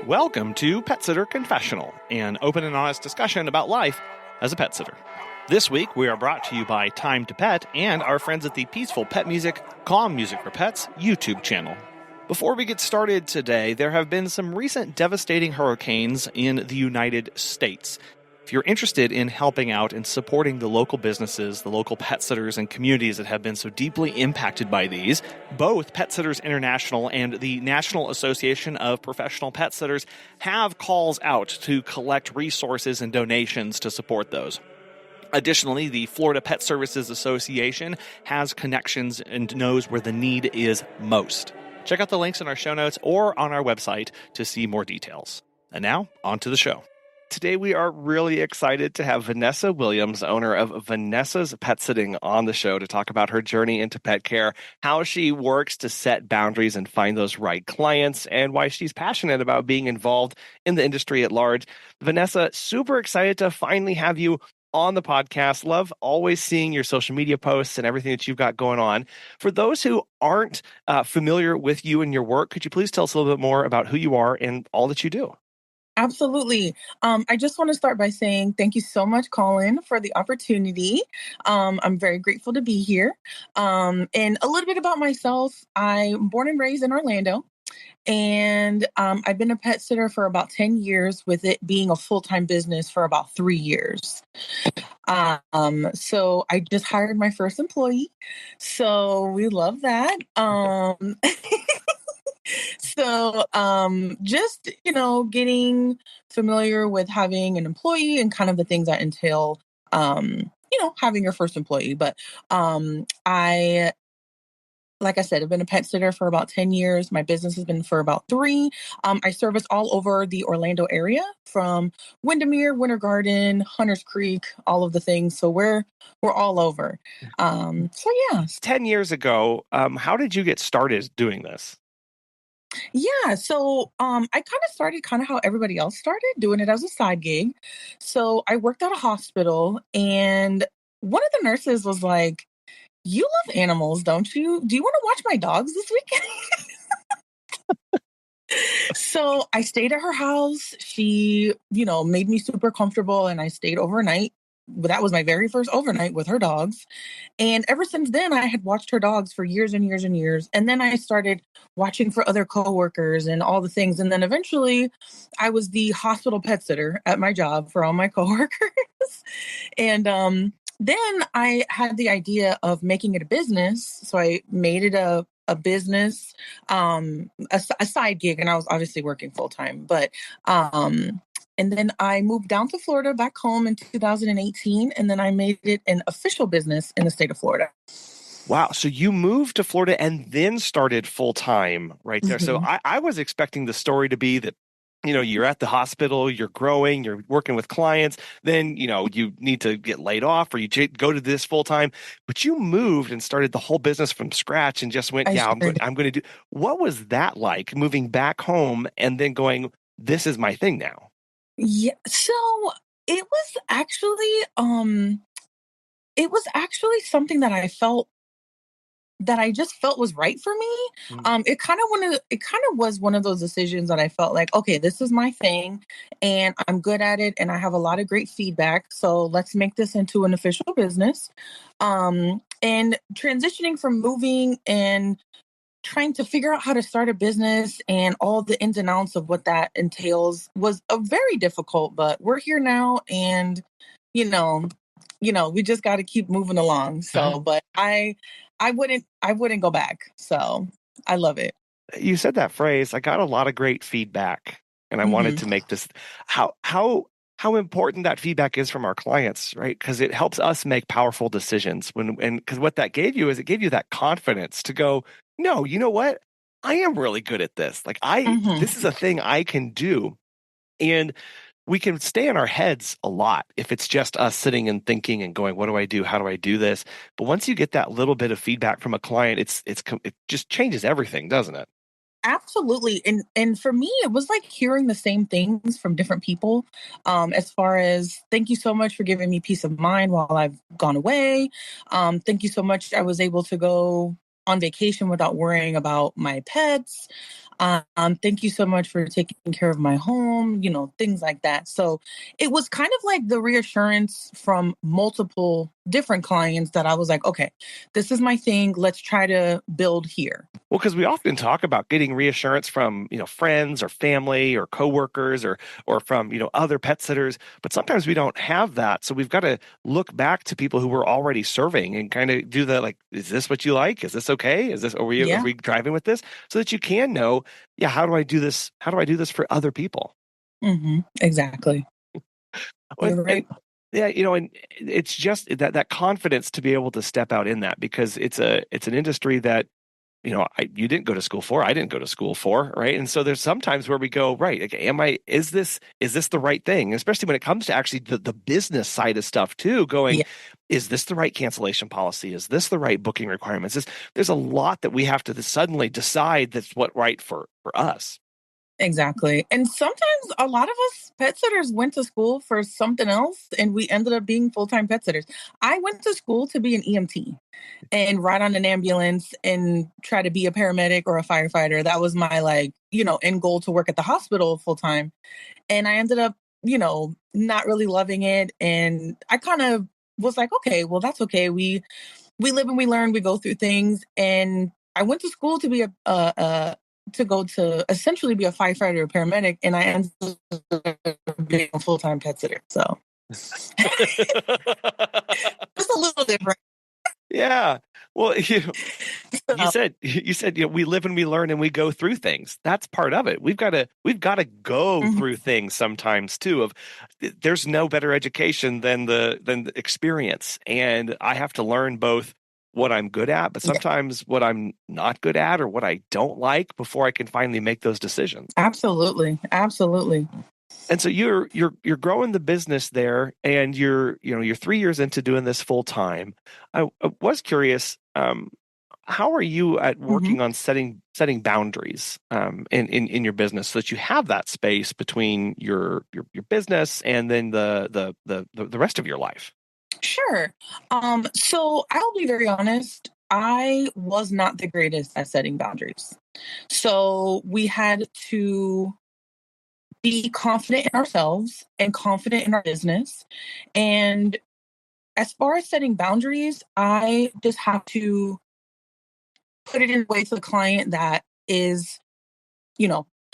Welcome to Pet Sitter Confessional, an open and honest discussion about life as a pet sitter. This week, we are brought to you by Time to Pet and our friends at the Peaceful Pet Music, Calm Music for Pets YouTube channel. Before we get started today, there have been some recent devastating hurricanes in the United States. If you're interested in helping out and supporting the local businesses, the local pet sitters, and communities that have been so deeply impacted by these, both Pet Sitters International and the National Association of Professional Pet Sitters have calls out to collect resources and donations to support those. Additionally, the Florida Pet Services Association has connections and knows where the need is most. Check out the links in our show notes or on our website to see more details. And now, on to the show. Today, we are really excited to have Vanessa Williams, owner of Vanessa's Pet Sitting, on the show to talk about her journey into pet care, how she works to set boundaries and find those right clients, and why she's passionate about being involved in the industry at large. Vanessa, super excited to finally have you on the podcast. Love always seeing your social media posts and everything that you've got going on. For those who aren't familiar with you and your work, could you please tell us a little bit more about who you are and all that you do? Absolutely. I just want to start by saying thank you so much, Colin, for the opportunity. I'm very grateful to be here. And a little bit about myself. I'm born and raised in Orlando, and I've been a pet sitter for about 10 years, with it being a full-time business for about 3 years. So I just hired my first employee. So we love that. So, just, getting familiar with having an employee and kind of the things that entail, having your first employee. But, like I said, I've been a pet sitter for about 10 years. My business has been for about 3. I service all over the Orlando area, from Windermere, Winter Garden, Hunters Creek, all of the things. So we're all over. So yeah. 10 years ago, how did you get started doing this? Yeah, so I kind of started how everybody else started, doing it as a side gig. So I worked at a hospital, and one of the nurses was like, "You love animals, don't you? Do you want to watch my dogs this weekend?" So I stayed at her house. She, made me super comfortable, and I stayed overnight. That was my very first overnight with her dogs. And ever since then, I had watched her dogs for years and years and years. And then I started watching for other coworkers and all the things. And then eventually I was the hospital pet sitter at my job for all my coworkers. And then I had the idea of making it a business. So I made it a business, a side gig. And I was obviously working full time, but and then I moved down to Florida, back home in 2018, and then I made it an official business in the state of Florida. Wow. So you moved to Florida and then started full time right there. Mm-hmm. So I was expecting the story to be that, you're at the hospital, you're growing, you're working with clients, then, you need to get laid off or you go to this full time. But you moved and started the whole business from scratch and just went, I'm going to do. What was that like, moving back home and then going, this is my thing now? Yeah, so it was something that I just felt was right for me. It kind of was one of those decisions that I felt like, okay, this is my thing and I'm good at it and I have a lot of great feedback. So let's make this into an official business. And transitioning from moving and trying to figure out how to start a business and all the ins and outs of what that entails was a very difficult, but we're here now, and we just got to keep moving along. So, but I wouldn't go back. So I love it. You said that phrase. I got a lot of great feedback, and I wanted to make this how important that feedback is from our clients, right? Because it helps us make powerful decisions. Because what that gave you is it gave you that confidence to go, no, you know what? I am really good at this. Like this is a thing I can do. And we can stay in our heads a lot if it's just us sitting and thinking and going, what do I do? How do I do this? But once you get that little bit of feedback from a client, it just changes everything, doesn't it? Absolutely. And for me, it was like hearing the same things from different people, as far as, thank you so much for giving me peace of mind while I've gone away. Thank you so much. I was able to go on vacation without worrying about my pets. Thank you so much for taking care of my home, things like that. So it was kind of like the reassurance from multiple different clients that I was like, okay, this is my thing. Let's try to build here. Well, because we often talk about getting reassurance from, friends or family or coworkers or from, other pet sitters, but sometimes we don't have that. So we've got to look back to people who we're already serving and kind of do the like, is this what you like? Is this okay? Are we driving with this? So that you can know, yeah, how do I do this? How do I do this for other people? Exactly. You're right. Yeah, and it's just that confidence to be able to step out in that, because it's an industry that you didn't go to school for, I didn't go to school for, right? And so there's sometimes where we go, right, okay, is this the right thing? Especially when it comes to actually the business side of stuff too, going, Yeah. is this the right cancellation policy? Is this the right booking requirements? There's a lot that we have to suddenly decide that's what right for us. Exactly. And sometimes a lot of us pet sitters went to school for something else and we ended up being full-time pet sitters. I went to school to be an EMT and ride on an ambulance and try to be a paramedic or a firefighter. That was my end goal, to work at the hospital full time. And I ended up, not really loving it. And I kind of was like, okay, well, that's okay. We live and we learn, we go through things. And I went to school to be to go to essentially be a firefighter or paramedic, and I ended up being a full-time pet sitter. So just a little different. Yeah. Well, you said we live and we learn and we go through things. That's part of it. We've got to go through things sometimes too. There's no better education than the experience, and I have to learn both what I'm good at, but sometimes what I'm not good at or what I don't like before I can finally make those decisions. Absolutely. And so you're growing the business there, and you're 3 years into doing this full time. I was curious, how are you at working on setting boundaries in your business so that you have that space between your business and then the rest of your life? Sure. So I'll be very honest. I was not the greatest at setting boundaries. So we had to be confident in ourselves and confident in our business. And as far as setting boundaries, I just have to put it in a way to the client that is,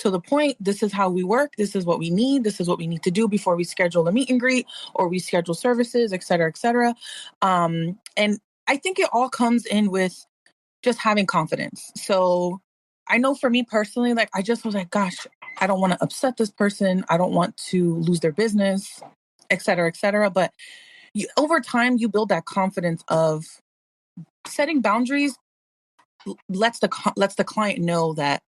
to the point. This is how we work. This is what we need. This is what we need to do before we schedule a meet and greet or we schedule services, et cetera, et cetera. And I think it all comes in with just having confidence. So I know for me personally, like I just was like, gosh, I don't want to upset this person. I don't want to lose their business, et cetera, et cetera. But over time, you build that confidence of setting boundaries. Lets the client know that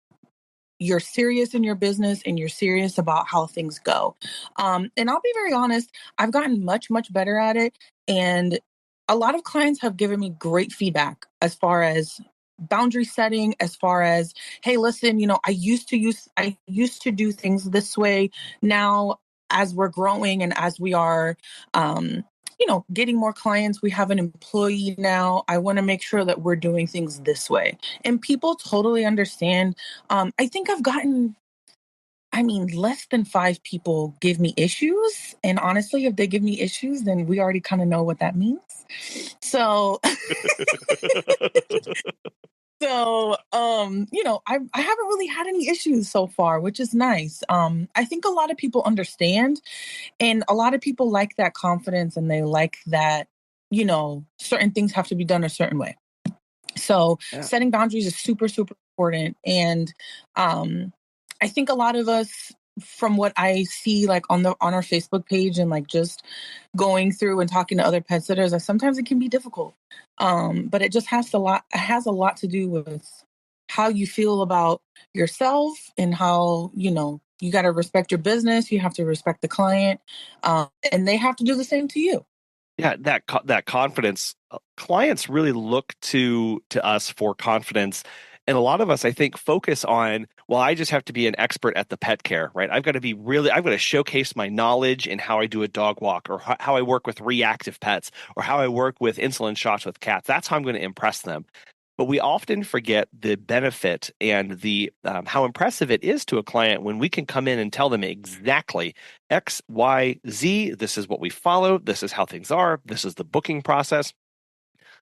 you're serious in your business and you're serious about how things go. And I'll be very honest, I've gotten much, much better at it. And a lot of clients have given me great feedback as far as boundary setting, as far as, hey, listen, I used to do things this way. Now, as we're growing and as we are, getting more clients, we have an employee now. I want to make sure that we're doing things this way. And people totally understand. I think less than 5 people give me issues. And honestly, if they give me issues, then we already kind of know what that means. So, I haven't really had any issues so far, which is nice. I think a lot of people understand, and a lot of people like that confidence, and they like that, certain things have to be done a certain way. So setting boundaries is super, super important. And I think a lot of us, from what I see, like on our Facebook page and like just going through and talking to other pet sitters, that sometimes it can be difficult. But it just has a lot to do with how you feel about yourself and how, you got to respect your business. You have to respect the client, and they have to do the same to you. Yeah, that confidence. Clients really look to us for confidence. And a lot of us, I think, focus on, well, I just have to be an expert at the pet care, right? I've got to showcase my knowledge in how I do a dog walk, or how I work with reactive pets, or how I work with insulin shots with cats. That's how I'm going to impress them. but we often forget the benefit and the how impressive it is to a client when we can come in and tell them exactly X, Y, Z. This is what we follow. This is how things are. This is the booking process.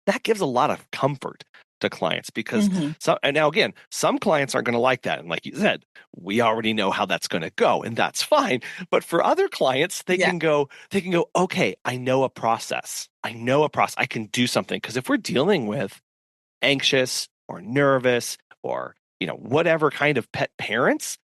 That gives a lot of comfort to clients because and now again, some clients aren't going to like that. And like you said, we already know how that's going to go, and that's fine. But for other clients, they can go, okay, I know a process. I know a process. I can do something. Because if we're dealing with anxious or nervous or, whatever kind of pet parents,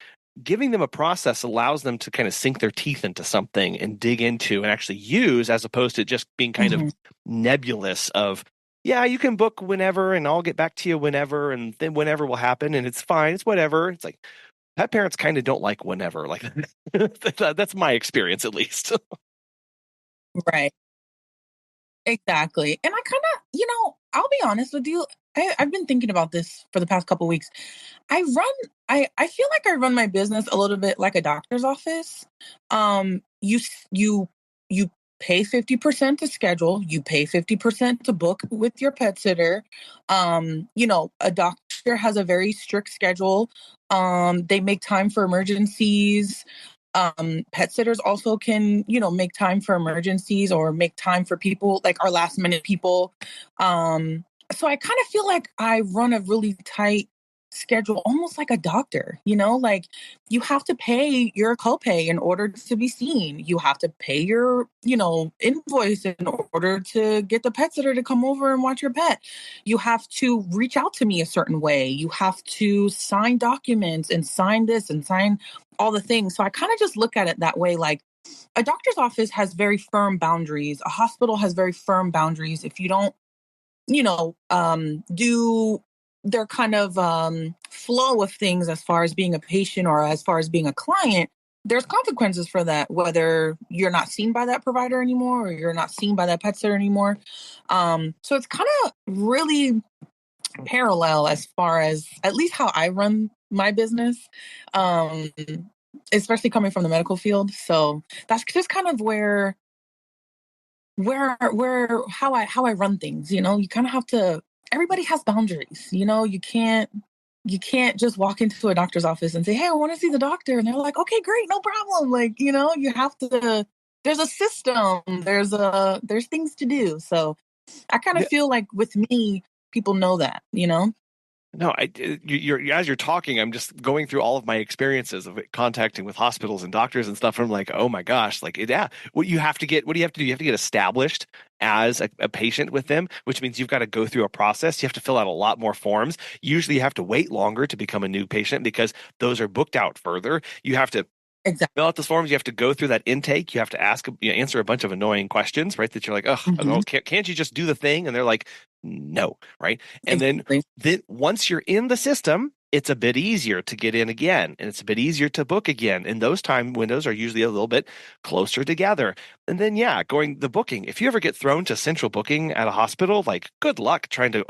giving them a process allows them to kind of sink their teeth into something and dig into and actually use, as opposed to just being kind of nebulous of, yeah, you can book whenever and I'll get back to you whenever, and then whenever will happen and it's fine. It's whatever. It's like pet parents kind of don't like whenever. Like that's my experience, at least. Right. Exactly. And I kind of, I'll be honest with you. I've been thinking about this for the past couple weeks. I feel like I run my business a little bit like a doctor's office. You pay 50% to schedule, you pay 50% to book with your pet sitter. A doctor has a very strict schedule. They make time for emergencies. Pet sitters also can, make time for emergencies or make time for people like our last minute people. So I kind of feel like I run a really tight schedule, almost like a doctor, like you have to pay your copay in order to be seen. You have to pay your, invoice in order to get the pet sitter to come over and watch your pet. You have to reach out to me a certain way. You have to sign documents and sign this and sign all the things. So I kind of just look at it that way. Like a doctor's office has very firm boundaries. A hospital has very firm boundaries. If you don't, do their kind of flow of things as far as being a patient or as far as being a client, there's consequences for that, whether you're not seen by that provider anymore or you're not seen by that pet sitter anymore. So it's kind of really parallel as far as at least how I run my business, especially coming from the medical field. So that's just kind of where how I run things. You kind of have to, everybody has boundaries. You can't just walk into a doctor's office and say, hey, I want to see the doctor, and they're like, okay, great, no problem. Like, you have to, there's a system, there's things to do. So I kind of feel like with me, people know that. No, you're as you're talking, I'm just going through all of my experiences of contacting with hospitals and doctors and stuff. And I'm like, oh my gosh, like, yeah, what do you have to do? You have to get established as a patient with them, which means you've got to go through a process. You have to fill out a lot more forms. Usually you have to wait longer to become a new patient because those are booked out further. You have to fill out those forms. You have to go through that intake. You have to answer a bunch of annoying questions, right? That you're like, oh, can't you just do the thing? And they're like, no, right? And then once you're in the system, it's a bit easier to get in again, and it's a bit easier to book again. And those time windows are usually a little bit closer together. And then, going the booking. If you ever get thrown to central booking at a hospital, like, good luck trying to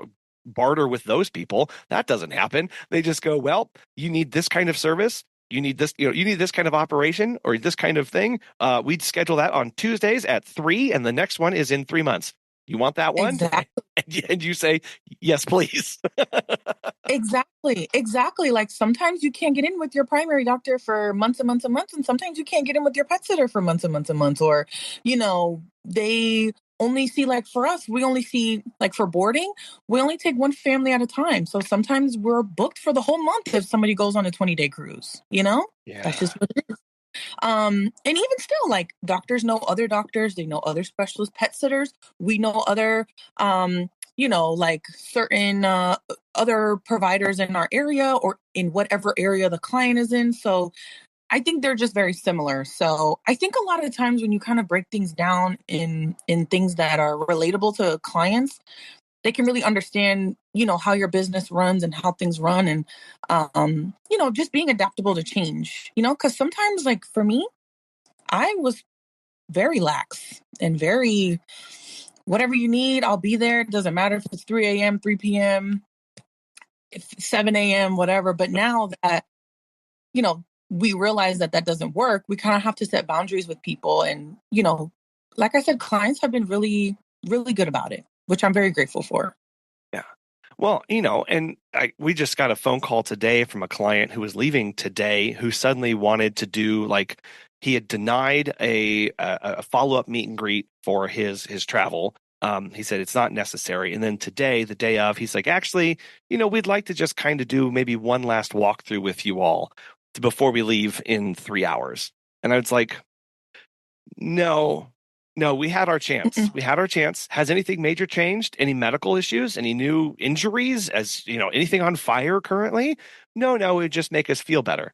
barter with those people. That doesn't happen. They just go, well, you need this kind of service. You need this, you need this kind of operation or this kind of thing. We'd schedule that on Tuesdays at 3, and the next one is in 3 months. You want that one? Exactly. And you say, yes, please. Exactly. Like sometimes you can't get in with your primary doctor for months and months and months. And sometimes you can't get in with your pet sitter for months and months and months. Or, they only see, like for us, we only see, like for boarding, we only take one family at a time. So sometimes we're booked for the whole month if somebody goes on a 20-day cruise, Yeah. That's just what it is. And even still, like doctors know other doctors, they know other specialist pet sitters. We know other, like certain other providers in our area or in whatever area the client is in. So I think they're just very similar. So I think a lot of times when you kind of break things down in things that are relatable to clients, they can really understand, how your business runs and how things run and, just being adaptable to change, because sometimes like for me, I was very lax and very, whatever you need, I'll be there. It doesn't matter if it's 3 a.m., 3 p.m., if 7 a.m., whatever. But now that, we realize that doesn't work, we kind of have to set boundaries with people. And, like I said, clients have been really, really good about it, which I'm very grateful for. Yeah. Well, and we just got a phone call today from a client who was leaving today who suddenly wanted to do like he had denied a follow-up meet and greet for his travel. He said it's not necessary. And then today, the day of, he's like, actually, we'd like to just kind of do maybe one last walkthrough with you all before we leave in 3 hours. And I was like, no, no, we had our chance. Mm-mm. We had our chance. Has anything major changed? Any medical issues? Any new injuries? Anything on fire currently? No, it would just make us feel better.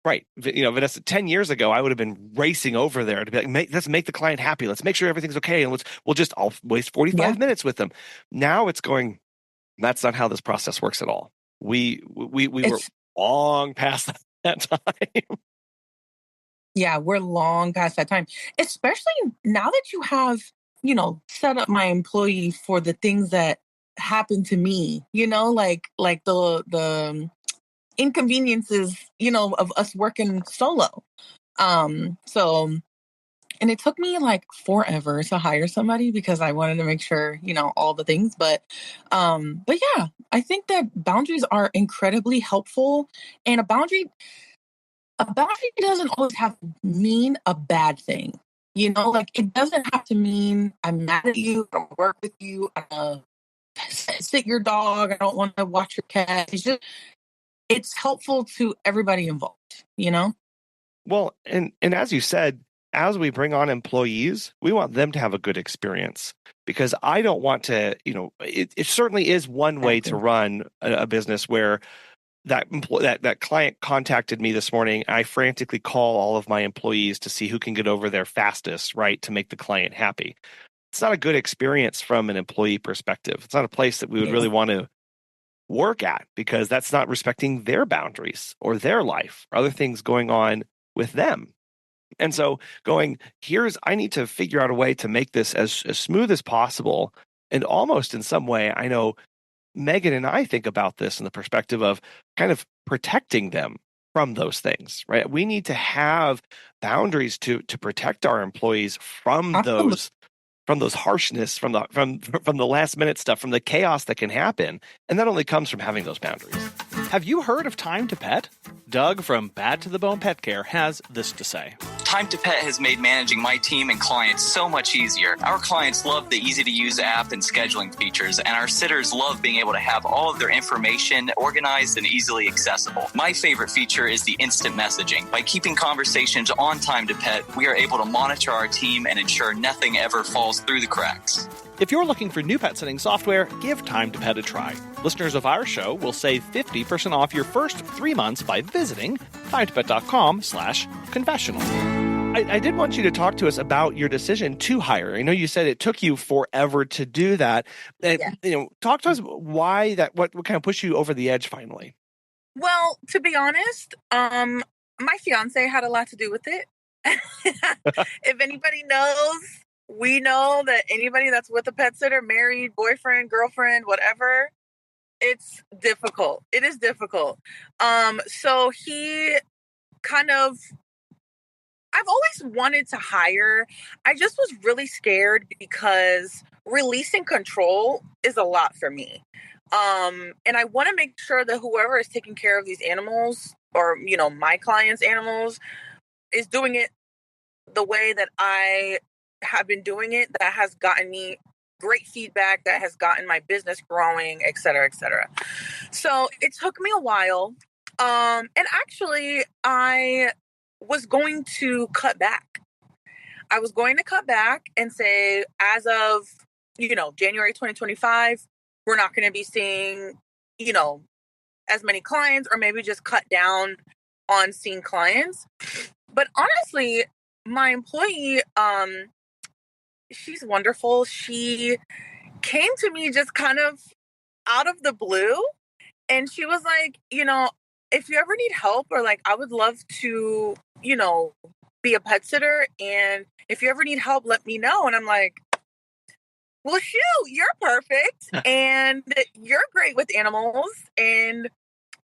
Right. Vanessa, 10 years ago, I would have been racing over there to be like, let's make the client happy. Let's make sure everything's okay. And I'll waste 45 Yeah. minutes with them. Now it's going, that's not how this process works at all. We were long past that time. Yeah, we're long past that time, especially now that you have, set up my employee for the things that happen to me, like the inconveniences, of us working solo. So, and it took me like forever to hire somebody because I wanted to make sure, all the things. But yeah, I think that boundaries are incredibly helpful, and a boundary doesn't always have to mean a bad thing. Like it doesn't have to mean I'm mad at you, I don't work with you, I don't sit your dog, I don't want to watch your cat. It's helpful to everybody involved. Well, and as you said, as we bring on employees, we want them to have a good experience because I don't want to, it certainly is one way to run a business where that client contacted me this morning. I frantically call all of my employees to see who can get over there fastest, right, to make the client happy. It's not a good experience from an employee perspective. It's not a place that we would really want to work at because that's not respecting their boundaries or their life or other things going on with them. And so I need to figure out a way to make this as smooth as possible. And almost in some way, I know Megan and I think about this in the perspective of kind of protecting them from those things, right? We need to have boundaries to protect our employees from those harshness, from the last minute stuff, from the chaos that can happen. And that only comes from having those boundaries. Have you heard of Time to Pet? Doug from Bad to the Bone Pet Care has this to say. Time to Pet has made managing my team and clients so much easier. Our clients love the easy-to-use app and scheduling features, and our sitters love being able to have all of their information organized and easily accessible. My favorite feature is the instant messaging. By keeping conversations on Time to Pet, we are able to monitor our team and ensure nothing ever falls through the cracks. If you're looking for new pet sitting software, give Time to Pet a try. Listeners of our show will save 50% off your first 3 months by visiting timetopet.com/confessional. I did want you to talk to us about your decision to hire. I know you said it took you forever to do that. Talk to us why that, what kind of pushed you over the edge finally? Well, to be honest, my fiance had a lot to do with it. If anybody knows, we know that anybody that's with a pet sitter, married, boyfriend, girlfriend, whatever, it's difficult. It is difficult. So he kind of, I've always wanted to hire. I just was really scared because releasing control is a lot for me. And I want to make sure that whoever is taking care of these animals or, my clients' animals is doing it the way that I have been doing it, that has gotten me great feedback, that has gotten my business growing, et cetera, et cetera. So it took me a while. And actually, I was going to cut back. I was going to cut back and say, as of, January 2025, we're not going to be seeing, as many clients, or maybe just cut down on seeing clients. But honestly, my employee, she's wonderful. She came to me just kind of out of the blue. And she was like, if you ever need help, or like, I would love to, be a pet sitter. And if you ever need help, let me know. And I'm like, well, shoot, you're perfect. And you're great with animals. And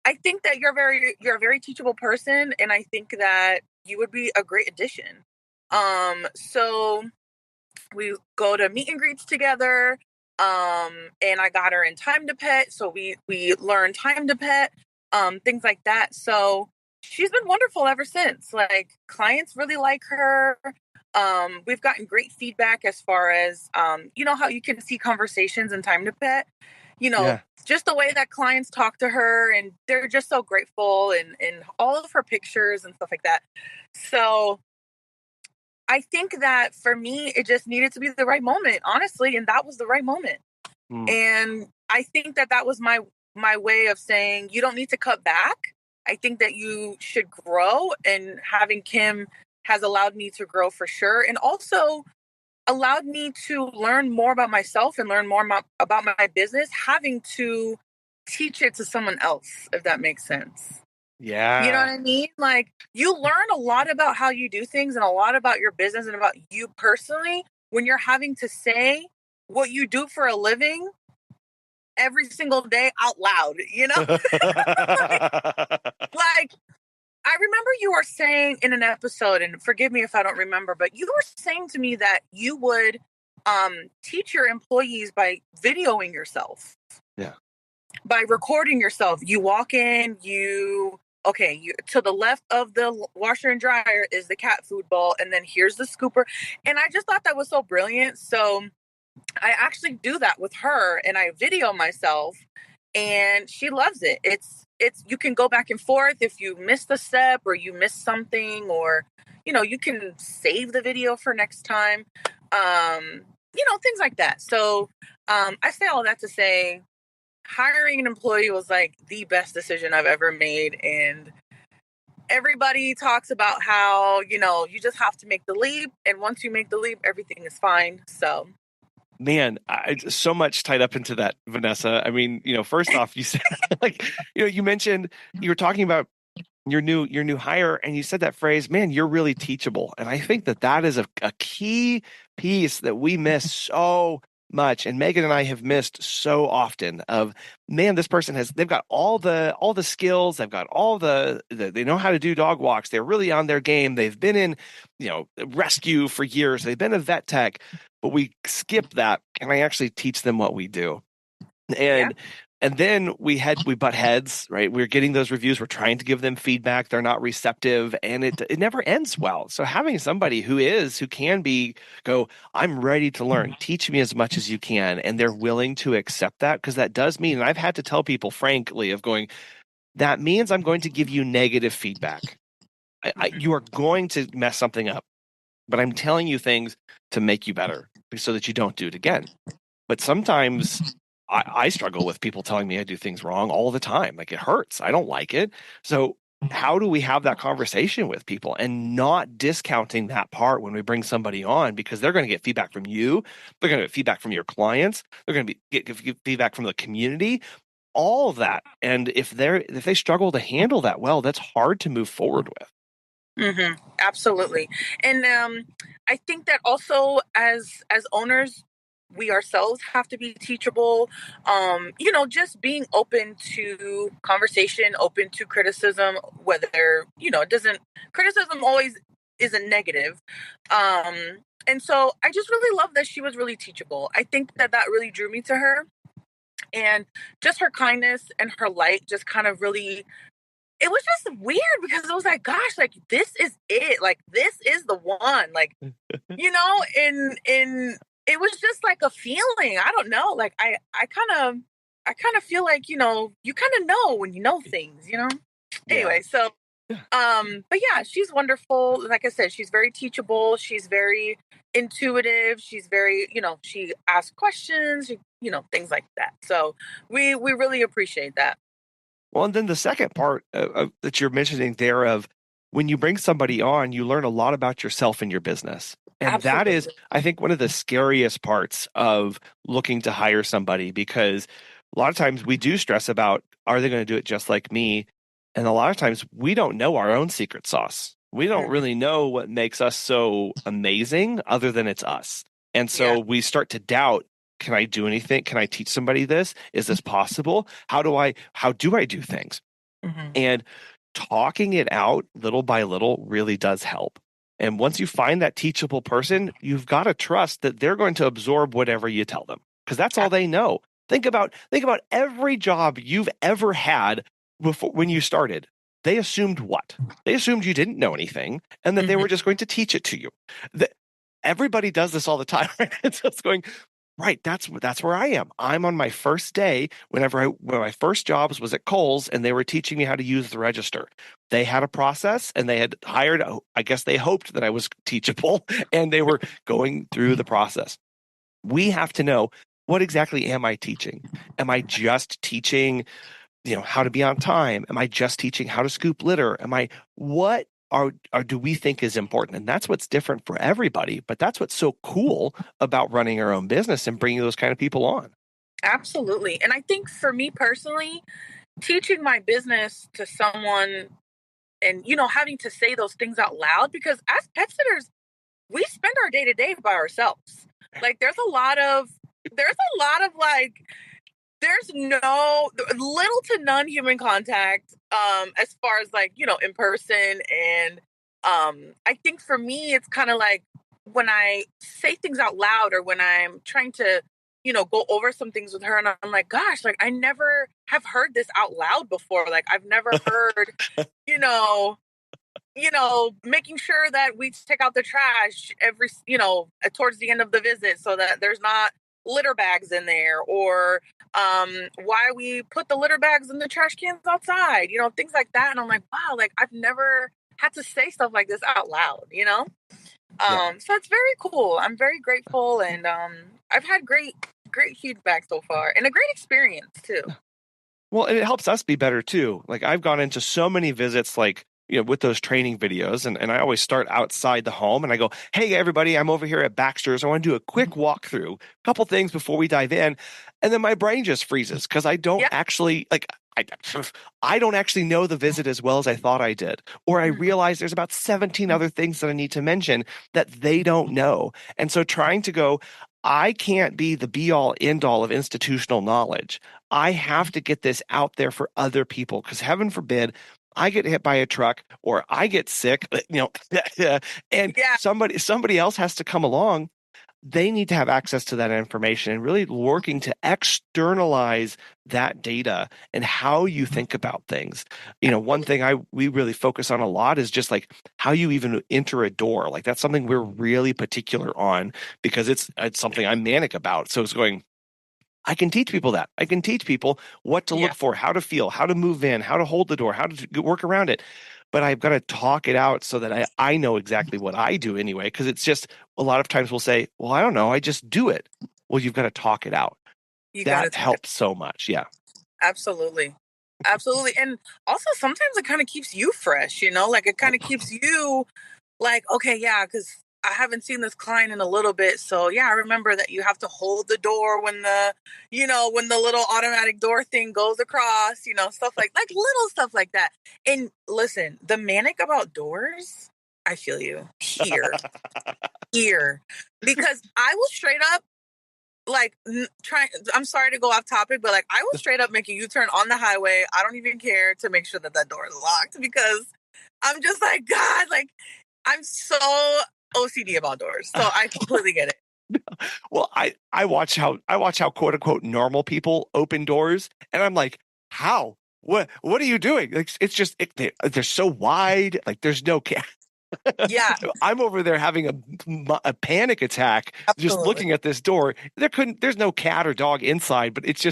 I think that you're a very teachable person. And I think that you would be a great addition. So we go to meet and greets together. And I got her in Time to Pet. So we learned Time to Pet, things like that. So she's been wonderful ever since. Like, clients really like her. We've gotten great feedback as far as, you know, how you can see conversations in Time to Pet, you know, Yeah. just the way that clients talk to her, and they're just so grateful, and all of her pictures and stuff like that. So I think that for me, it just needed to be the right moment, honestly. And that was the right moment. Mm. And I think that that was my way of saying, you don't need to cut back. I think that you should grow, and having Kim has allowed me to grow for sure. And also allowed me to learn more about myself and learn more about my business, having to teach it to someone else, if that makes sense. Yeah. You know what I mean? Like, you learn a lot about how you do things and a lot about your business and about you personally when you're having to say what you do for a living every single day out loud, you know? Like, I remember you were saying in an episode, and forgive me if I don't remember, but you were saying to me that you would teach your employees by videoing yourself. Yeah. By recording yourself. You walk in, you to the left of the washer and dryer is the cat food bowl, and then here's the scooper. And I just thought that was so brilliant. So I actually do that with her, and I video myself, and she loves it. It's you can go back and forth if you missed a step or you missed something, or you know, you can save the video for next time. You know, things like that. So I say all that to say, hiring an employee was like the best decision I've ever made. And everybody talks about how, you know, you just have to make the leap. And once you make the leap, everything is fine. So, Man, so much tied up into that, Vanessa. I mean, you know, first off, you said like, you know, you mentioned you were talking about your new hire, and you said that phrase, man, you're really teachable. And I think that is a key piece that we miss so much, and Megan and I have missed so often of, man, this person they've got all the skills, they've got all they know how to do dog walks, they're really on their game, they've been in, you know, rescue for years, they've been a vet tech, but we skip that. Can I actually teach them what we do? And yeah. and then we butt heads, right? We're getting those reviews. We're trying to give them feedback. They're not receptive, and it never ends well. So having somebody who can go, I'm ready to learn. Teach me as much as you can, and they're willing to accept that, because that does mean, and I've had to tell people frankly of going, that means I'm going to give you negative feedback. You are going to mess something up, but I'm telling you things to make you better so that you don't do it again. But sometimes I struggle with people telling me I do things wrong all the time. Like, it hurts. I don't like it. So how do we have that conversation with people and not discounting that part when we bring somebody on? Because they're going to get feedback from you. They're going to get feedback from your clients. They're going to get feedback from the community, all of that. And if they struggle to handle that well, that's hard to move forward with. Mm-hmm. Absolutely. And I think that also as owners, we ourselves have to be teachable. You know, just being open to conversation, open to criticism, whether, you know, criticism always isn't negative. And so I just really love that she was really teachable. I think that really drew me to her, and just her kindness and her light just kind of really, it was just weird, because it was like, gosh, like, this is it. Like, this is the one. Like, you know, in it was just like a feeling. I don't know. Like, I kind of feel like, you know, you kind of know when you know things, you know? Yeah. Anyway, so, but yeah, she's wonderful. Like I said, she's very teachable. She's very intuitive. She's very, you know, she asks questions, you know, things like that. So we really appreciate that. Well, and then the second part that you're mentioning there of, when you bring somebody on, you learn a lot about yourself and your business. And that is, Absolutely. I think, one of the scariest parts of looking to hire somebody, because a lot of times we do stress about, are they going to do it just like me? And a lot of times we don't know our own secret sauce. We don't really know what makes us so amazing other than it's us. And so we start to doubt, can I do anything? Can I teach somebody this? Is this possible? How do I do things? Mm-hmm. And talking it out little by little really does help. And once you find that teachable person, you've got to trust that they're going to absorb whatever you tell them. because that's all they know. Think about every job you've ever had before when you started. They assumed what? They assumed you didn't know anything and that they were just going to teach it to you. Everybody does this all the time, right? It's just going, right, that's where I am. I'm on my first day when my first jobs was at Kohl's and they were teaching me how to use the register. They had a process and they had hired, I guess they hoped that I was teachable and they were going through the process. We have to know, what exactly am I teaching? Am I just teaching, how to be on time? Am I just teaching how to scoop litter? What do we think is important? And that's what's different for everybody. But that's what's so cool about running our own business and bringing those kind of people on. Absolutely. And I think for me personally, teaching my business to someone and, having to say those things out loud, because as pet sitters, we spend our day to day by ourselves. Like there's a lot of like, there's little to none human contact, as far as like, in person. And, I think for me, it's kind of like when I say things out loud or when I'm trying to, go over some things with her and I'm like, gosh, like I never have heard this out loud before. Like I've never heard, making sure that we take out the trash every, towards the end of the visit so that there's not litter bags in there, or why we put the litter bags in the trash cans outside, things like that. And I'm like, wow, like I've never had to say stuff like this out loud, So it's very cool. I'm very grateful. And I've had great feedback so far and a great experience too. Well, and it helps us be better too. Like I've gone into so many visits, like, with those training videos, and I always start outside the home and I go, hey, everybody, I'm over here at Baxter's. I want to do a quick walkthrough, a couple things before we dive in. And then my brain just freezes because I don't actually I don't actually know the visit as well as I thought I did. Or I realize there's about 17 other things that I need to mention that they don't know. And so trying to go, I can't be the be all end all of institutional knowledge. I have to get this out there for other people because heaven forbid I get hit by a truck or I get sick, and somebody else has to come along. They need to have access to that information and really working to externalize that data and how you think about things. One thing we really focus on a lot is just like how you even enter a door. Like that's something we're really particular on because it's something I'm manic about. So it's going, I can teach people that. I can teach people what to look for, how to feel, how to move in, how to hold the door, how to work around it. But I've got to talk it out so that I know exactly what I do anyway, because it's just a lot of times we'll say, well, I don't know, I just do it. Well, you've got to talk it out. That helps so much. Yeah. Absolutely. Absolutely. And also sometimes it kind of keeps you fresh, like it kind of keeps you like, okay, yeah, because I haven't seen this client in a little bit. So yeah, I remember that you have to hold the door when the little automatic door thing goes across, stuff like little stuff like that. And listen, the manic about doors, I feel you here, because I will straight up like I'm sorry to go off topic, but like I will straight up make a U-turn on the highway. I don't even care to make sure that door is locked because I'm just like, God, like I'm so OCD about doors. So I completely get it. Well, I watch how quote unquote normal people open doors and I'm like, how? What are you doing? Like, it's just they're so wide, like there's no Yeah. I'm over there having a panic attack. Absolutely. Just looking at this door. There's no cat or dog inside, but it's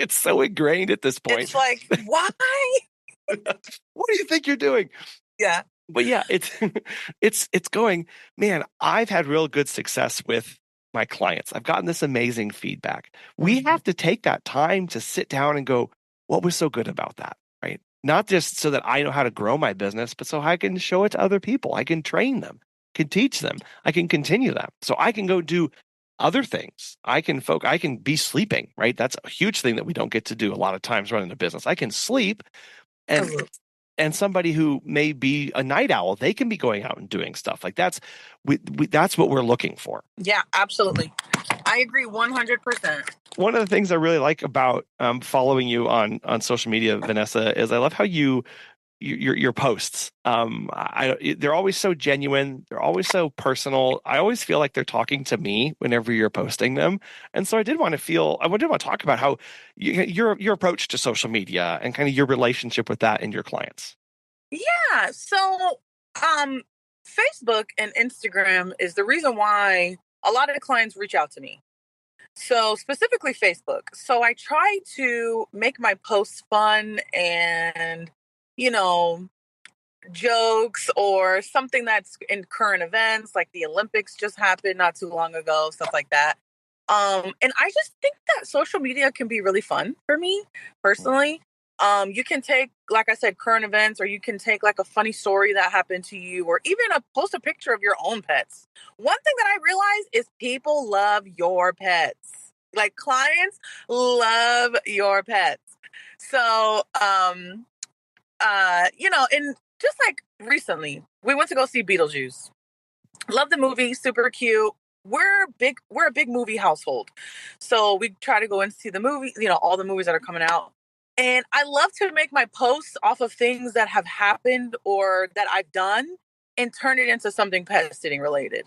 so ingrained at this point. It's like, why? What do you think you're doing? Yeah. But yeah, it's going, man, I've had real good success with my clients. I've gotten this amazing feedback. We have to take that time to sit down and go, what was so good about that, right? Not just so that I know how to grow my business, but so I can show it to other people. I can train them, can teach them. I can continue that. So I can go do other things. I can be sleeping, right? That's a huge thing that we don't get to do a lot of times running a business. I can sleep and somebody who may be a night owl, they can be going out and doing stuff like that's what we're looking for. Yeah, absolutely. I agree 100%. One of the things I really like about following you on social media, Vanessa, is I love how you your posts. They're always so genuine. They're always so personal. I always feel like they're talking to me whenever you're posting them. And so I did want to talk about how your approach to social media and kind of your relationship with that and your clients. Yeah. So, Facebook and Instagram is the reason why a lot of the clients reach out to me. So specifically Facebook. So I try to make my posts fun and, jokes or something that's in current events, like the Olympics just happened not too long ago, stuff like that. And I just think that social media can be really fun for me personally. You can take, like I said, current events, or you can take like a funny story that happened to you, or even post a picture of your own pets. One thing that I realize is people love your pets. Like clients love your pets. So, and just like recently, we went to go see Beetlejuice. Love the movie, super cute. We're a big movie household. So we try to go and see the movie, all the movies that are coming out. And I love to make my posts off of things that have happened or that I've done and turn it into something pet sitting related.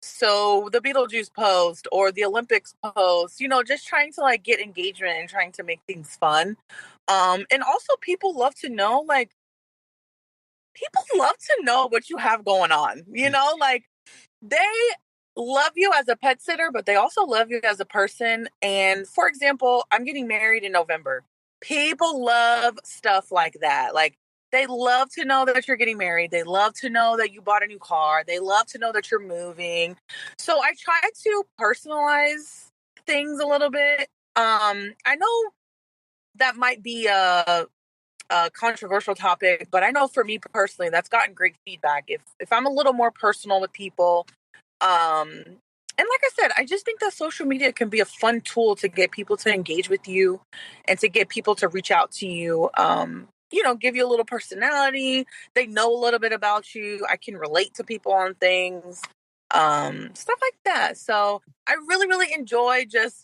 So the Beetlejuice post or the Olympics post, just trying to like get engagement and trying to make things fun. And also people love to know what you have going on, like they love you as a pet sitter, but they also love you as a person. And for example, I'm getting married in November. People love stuff like that. Like they love to know that you're getting married. They love to know that you bought a new car. They love to know that you're moving. So I try to personalize things a little bit. I know that might be a controversial topic, but I know for me personally, that's gotten great feedback. If I'm a little more personal with people, and like I said, I just think that social media can be a fun tool to get people to engage with you and to get people to reach out to you, give you a little personality. They know a little bit about you. I can relate to people on things, stuff like that. So I really, really enjoy just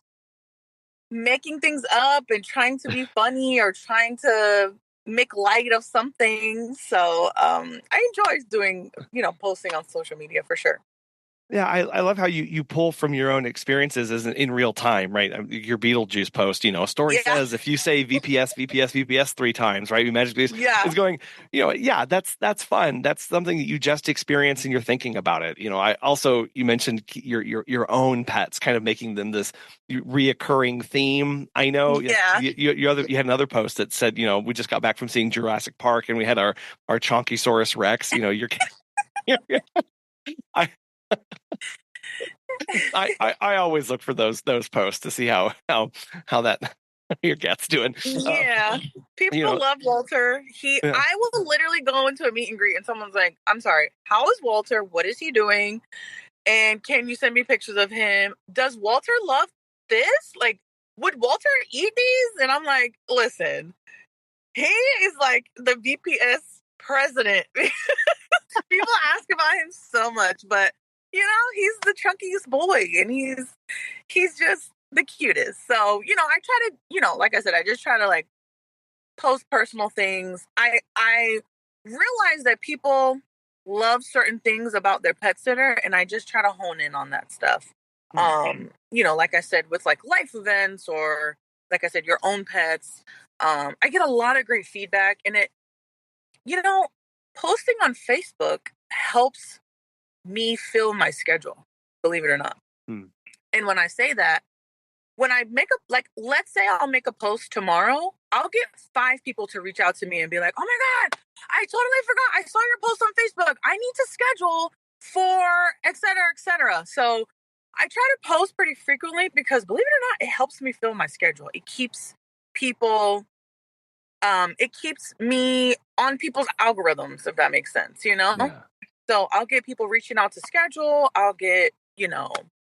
making things up and trying to be funny or trying to make light of something. So I enjoy doing, posting on social media for sure. Yeah, I love how you pull from your own experiences as in real time, right? Your Beetlejuice post, a story says if you say VPS 3 times, right? You magically is going, that's fun. That's something that you just experienced and you're thinking about it. You mentioned your own pets, kind of making them this reoccurring theme. I know. Yeah. You had another post that said, we just got back from seeing Jurassic Park and we had our Chonkysaurus Rex. I always look for those posts to see how that your cat's doing. Yeah, people love Walter. I will literally go into a meet and greet and someone's like, "I'm sorry, how is Walter? What is he doing? And can you send me pictures of him? Does Walter love this? Like, would Walter eat these?" And I'm like, "Listen, he is like the VPS president." People ask about him so much, but he's the chunkiest boy and he's just the cutest. So, I try to, like I said, I just try to like post personal things. I realize that people love certain things about their pet sitter and I just try to hone in on that stuff. Like I said, with like life events or like I said, your own pets. I get a lot of great feedback and it, posting on Facebook helps me fill my schedule, believe it or not. And when I say that, when I make let's say I'll make a post tomorrow, I'll get 5 people to reach out to me and be like, "Oh my God, I totally forgot. I saw your post on Facebook. I need to schedule for et cetera, et cetera." So I try to post pretty frequently because believe it or not, it helps me fill my schedule. It keeps people, it keeps me on people's algorithms, if that makes sense, Yeah. So I'll get people reaching out to schedule. I'll get,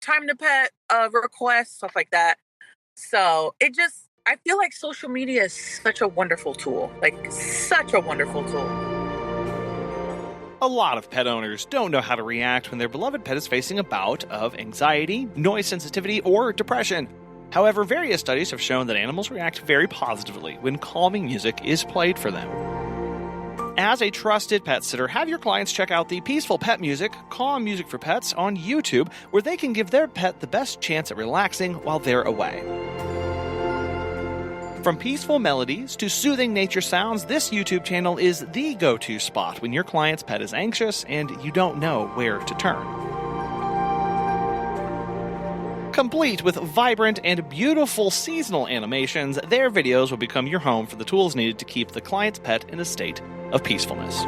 time to pet requests, stuff like that. So I feel like social media is such a wonderful tool, like such a wonderful tool. A lot of pet owners don't know how to react when their beloved pet is facing a bout of anxiety, noise sensitivity, or depression. However, various studies have shown that animals react very positively when calming music is played for them. As a trusted pet sitter, have your clients check out the peaceful pet music, calm music for pets on YouTube, where they can give their pet the best chance at relaxing while they're away. From peaceful melodies to soothing nature sounds, this YouTube channel is the go-to spot when your client's pet is anxious and you don't know where to turn. Complete with vibrant and beautiful seasonal animations, their videos will become your home for the tools needed to keep the client's pet in a state of peacefulness.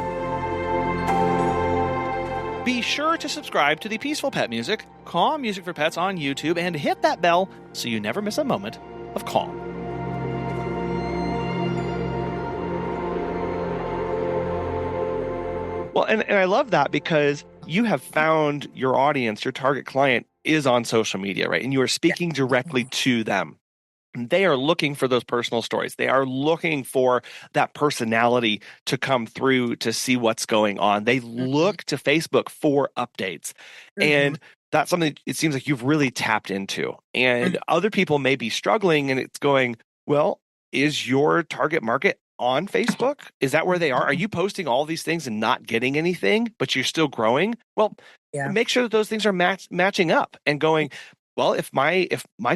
Be sure to subscribe to the Peaceful Pet Music, Calm Music for Pets on YouTube, and hit that bell so you never miss a moment of calm. Well, and I love that because you have found your audience, your target client is on social media, right? And you are speaking directly to them. They are looking for those personal stories. They are looking for that personality to come through to see what's going on. They look to Facebook for updates. And that's something it seems like you've really tapped into. And other people may be struggling and it's going, well, is your target market on Facebook? Is that where they are? Are you posting all these things and not getting anything, but you're still growing? Well, make sure that those things are matching up and going, well, if my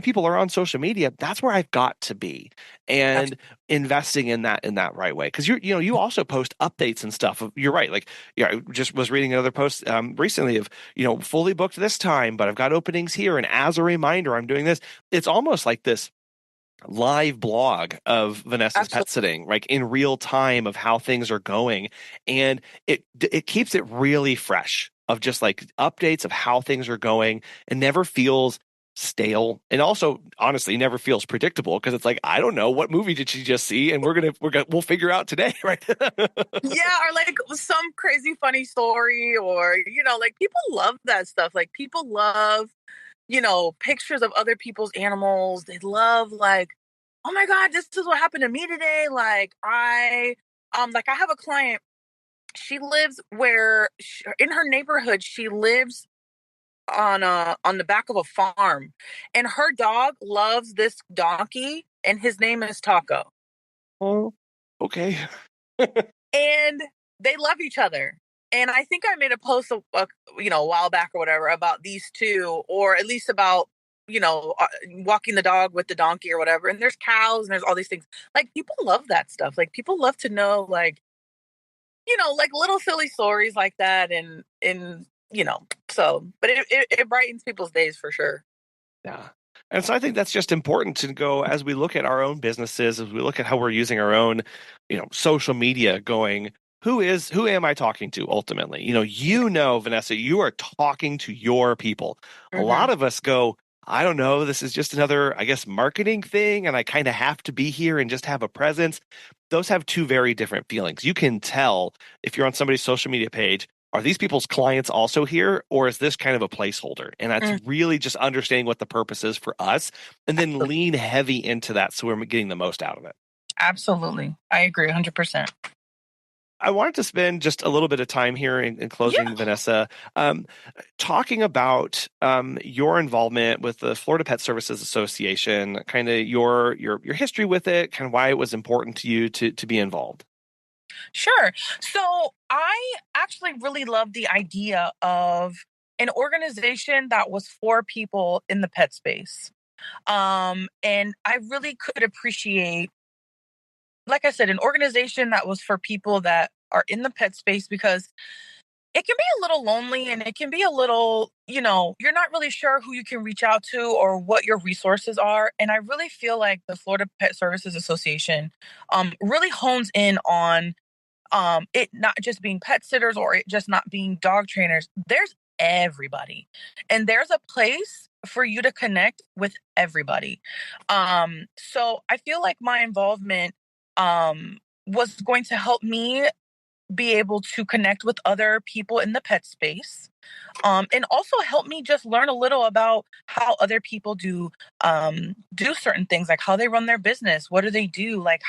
people are on social media, that's where I've got to be, and investing in that right way. Because you also post updates and stuff. You're right. Like, I just was reading another post recently of, fully booked this time, but I've got openings here. And as a reminder, I'm doing this. It's almost like this live blog of Vanessa's pet sitting, like in real time of how things are going. And it keeps it really fresh of just like updates of how things are going, and never feels stale, and also honestly never feels predictable, because it's like, I don't know, what movie did she just see, and we'll figure out today, right? Or like some crazy funny story, or like people love that stuff. Like people love pictures of other people's animals. They love like, oh my god, this is what happened to me today. Like I have a client, she lives in her neighborhood, she lives on the back of a farm, and her dog loves this donkey, and his name is Taco. Oh, okay. And they love each other. And I think I made a post a while back or whatever about these two, or at least about walking the dog with the donkey or whatever. And there's cows and there's all these things. Like people love that stuff. Like people love to know like little silly stories like that, and so, but it brightens people's days for sure. Yeah. And so I think that's just important to go, as we look at our own businesses, as we look at how we're using our own, social media, going, who am I talking to ultimately? Vanessa, you are talking to your people. A lot of us go, I don't know, this is just another, I guess, marketing thing, and I kind of have to be here and just have a presence. Those have two very different feelings. You can tell if you're on somebody's social media page, are these people's clients also here, or is this kind of a placeholder? And that's really just understanding what the purpose is for us, and then lean heavy into that so we're getting the most out of it. Absolutely. I agree 100%. I wanted to spend just a little bit of time here in closing, Vanessa, talking about your involvement with the Florida Pet Services Association, kind of your history with it, kind of why it was important to you to be involved. Sure. So I actually really love the idea of an organization that was for people in the pet space. And I really could appreciate, like I said, an organization that was for people that are in the pet space, because it can be a little lonely, and it can be a little, you're not really sure who you can reach out to or what your resources are. And I really feel like the Florida Pet Services Association really hones in on it not just being pet sitters, or it just not being dog trainers. There's everybody, and there's a place for you to connect with everybody. So I feel like my involvement was going to help me be able to connect with other people in the pet space, and also help me just learn a little about how other people do certain things, like how they run their business. What do they do? Like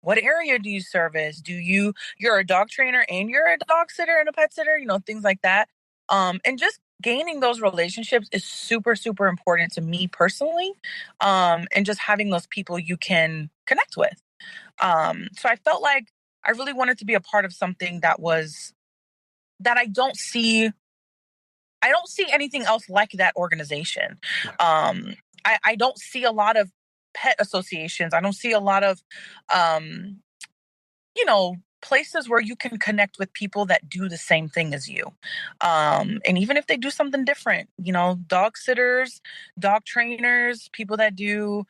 what area do you service? You're a dog trainer and you're a dog sitter and a pet sitter, things like that. And just gaining those relationships is super, super important to me personally. And just having those people you can connect with. So I felt like I really wanted to be a part of something that I don't see anything else like that organization. I don't see a lot of pet associations. I don't see a lot of, places where you can connect with people that do the same thing as you. And even if they do something different, dog sitters, dog trainers, people that do,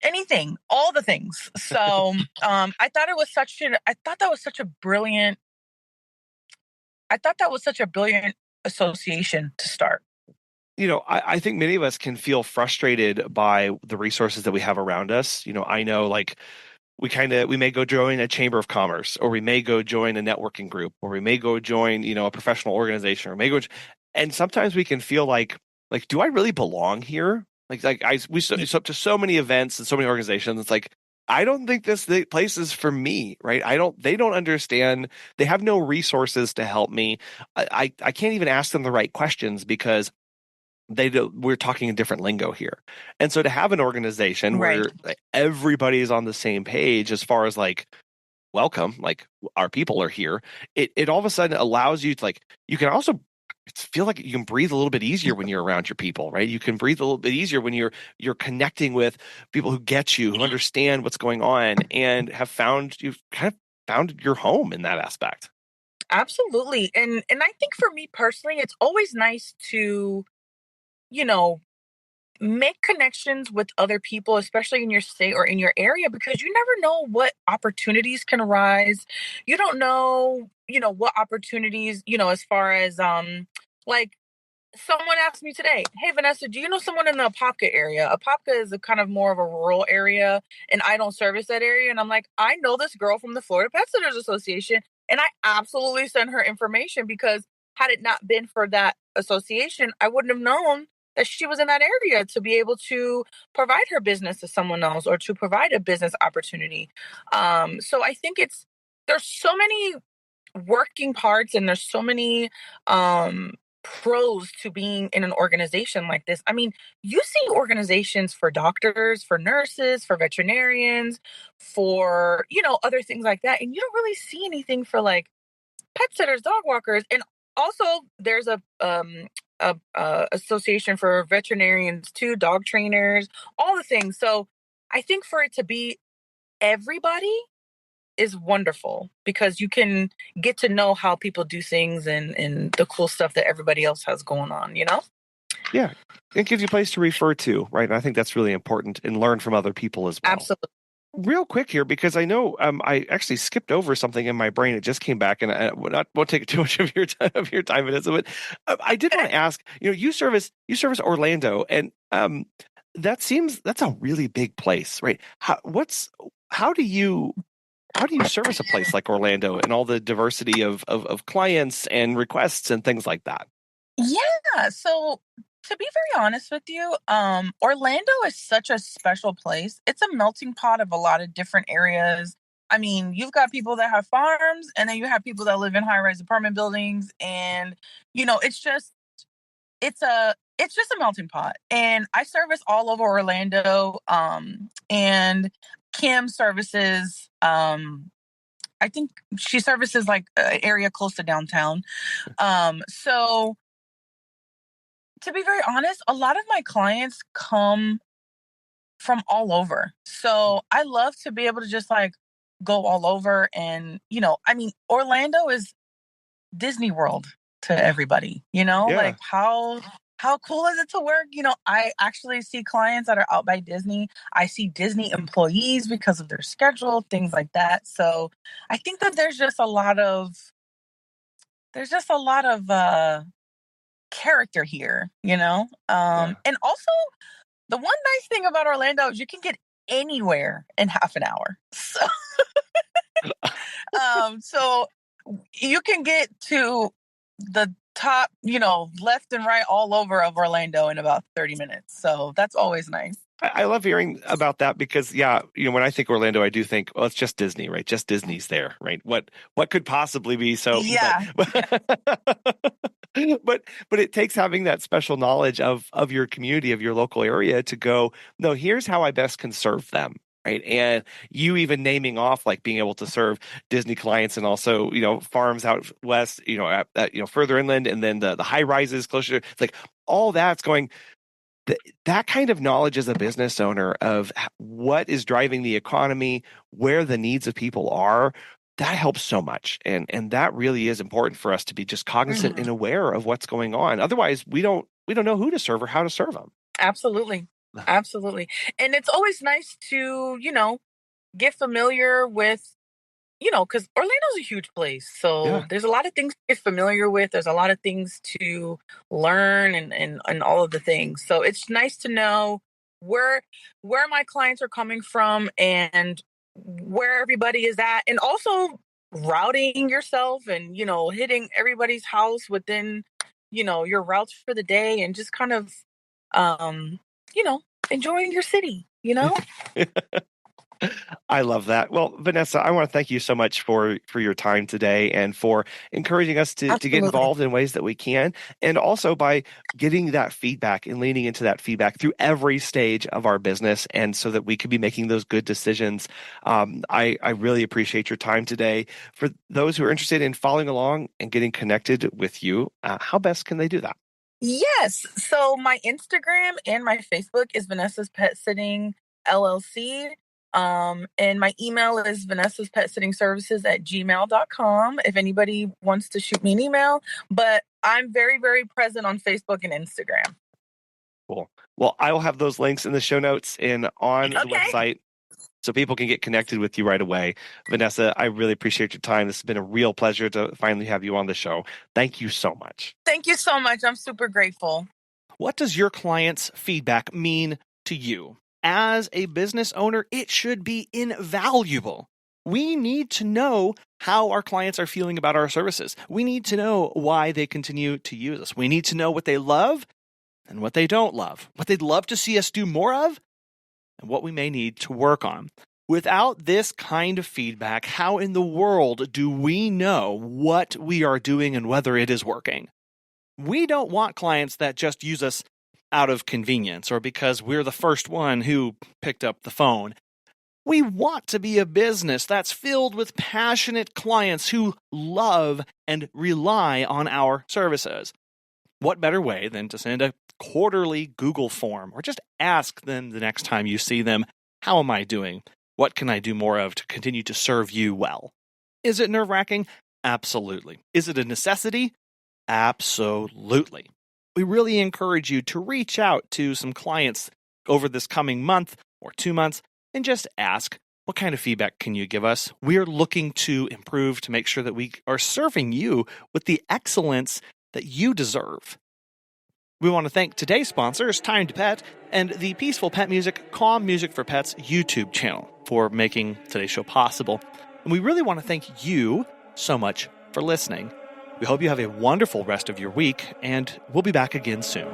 anything, all the things. So I thought that was such a brilliant association to start. I think many of us can feel frustrated by the resources that we have around us. I know, like, we may go join a chamber of commerce, or we may go join a networking group, or we may go join, a professional organization, or and sometimes we can feel like, do I really belong here? We show up to so many events and so many organizations. It's like, I don't think this place is for me, right? They don't understand. They have no resources to help me. I can't even ask them the right questions because we're talking a different lingo here. And so to have an organization where everybody's on the same page as far as like, welcome, like our people are here, it all of a sudden allows you to, like, you can also feel like you can breathe a little bit easier when you're around your people, right? You can breathe a little bit easier when you're connecting with people who get you, who understand what's going on, and you've kind of found your home in that aspect. Absolutely. And I think for me personally, it's always nice to, make connections with other people, especially in your state or in your area, because you never know what opportunities can arise. You don't know, what opportunities, as far as, like, someone asked me today, "Hey, Vanessa, do you know someone in the Apopka area?" Apopka is a kind of more of a rural area, and I don't service that area. And I'm like, I know this girl from the Florida Pet Sitters Association, and I absolutely sent her information, because had it not been for that association, I wouldn't have known that she was in that area to be able to provide her business to someone else, or to provide a business opportunity. So I think there's so many working parts, and there's so many pros to being in an organization like this. I mean, you see organizations for doctors, for nurses, for veterinarians, for, other things like that. And you don't really see anything for like pet sitters, dog walkers. And also there's a association for veterinarians too, dog trainers, all the things. So I think for it to be everybody is wonderful, because you can get to know how people do things, and the cool stuff that everybody else has going on, Yeah. It gives you a place to refer to, right? And I think that's really important, and learn from other people as well. Absolutely. Real quick here, because I know I actually skipped over something in my brain. It just came back, and I won't take too much of your time, Vanessa. But I did want to ask, you service Orlando, and that's a really big place, right? How do you service a place like Orlando and all the diversity of clients and requests and things like that? Yeah. So to be very honest with you, Orlando is such a special place. It's a melting pot of a lot of different areas. I mean, you've got people that have farms, and then you have people that live in high-rise apartment buildings, and it's just a melting pot. And I service all over Orlando. And Kim services, I think she services like an area close to downtown. So to be very honest, a lot of my clients come from all over. So I love to be able to just like go all over. And, I mean, Orlando is Disney World to everybody, like how cool is it to work? I actually see clients that are out by Disney. I see Disney employees because of their schedule, things like that. So I think that there's just a lot of character here, And also the one nice thing about Orlando is you can get anywhere in half an hour. So you can get to the top, left and right all over of Orlando in about 30 minutes. So that's always nice. I love hearing about that, because when I think Orlando, I do think, well, it's just Disney, right? Just Disney's there, right? What could possibly be so? Yeah. But it takes having that special knowledge of your community, of your local area, to go, no, here's how I best can serve them. right? And you even naming off like being able to serve Disney clients and also, farms out west, further inland, and then the high rises closer. It's like all that's going. That kind of knowledge as a business owner of what is driving the economy, where the needs of people are, that helps so much. And that really is important for us to be just cognizant and aware of what's going on. Otherwise, we don't know who to serve or how to serve them. Absolutely. Absolutely. And it's always nice to, get familiar with, because Orlando's a huge place. So there's a lot of things to get familiar with. There's a lot of things to learn and all of the things. So it's nice to know where my clients are coming from and where everybody is at. And also routing yourself and, hitting everybody's house within, your routes for the day and just kind of, enjoying your city, I love that. Well, Vanessa, I want to thank you so much for your time today and for encouraging us to get involved in ways that we can, and also by getting that feedback and leaning into that feedback through every stage of our business, and so that we can be making those good decisions. I really appreciate your time today. For those who are interested in following along and getting connected with you, how best can they do that? Yes. So my Instagram and my Facebook is Vanessa's Pet Sitting LLC. And my email is vanessaspetsittingservices@gmail.com if anybody wants to shoot me an email. But I'm very, very present on Facebook and Instagram. Cool. Well, I will have those links in the show notes and on the website so people can get connected with you right away. Vanessa, I really appreciate your time. This has been a real pleasure to finally have you on the show. Thank you so much. Thank you so much. I'm super grateful. What does your client's feedback mean to you? As a business owner, it should be invaluable. We need to know how our clients are feeling about our services. We need to know why they continue to use us. We need to know what they love and what they don't love, what they'd love to see us do more of, and what we may need to work on. Without this kind of feedback, how in the world do we know what we are doing and whether it is working? We don't want clients that just use us out of convenience or because we're the first one who picked up the phone. We want to be a business that's filled with passionate clients who love and rely on our services. What better way than to send a quarterly Google form or just ask them the next time you see them, how am I doing? What can I do more of to continue to serve you well? Is it nerve-wracking? Absolutely. Is it a necessity? Absolutely. We really encourage you to reach out to some clients over this coming month or 2 months and just ask, what kind of feedback can you give us? We are looking to improve to make sure that we are serving you with the excellence that you deserve. We want to thank today's sponsors, Time to Pet, and the Peaceful Pet Music, Calm Music for Pets YouTube channel for making today's show possible. And we really want to thank you so much for listening. We hope you have a wonderful rest of your week, and we'll be back again soon.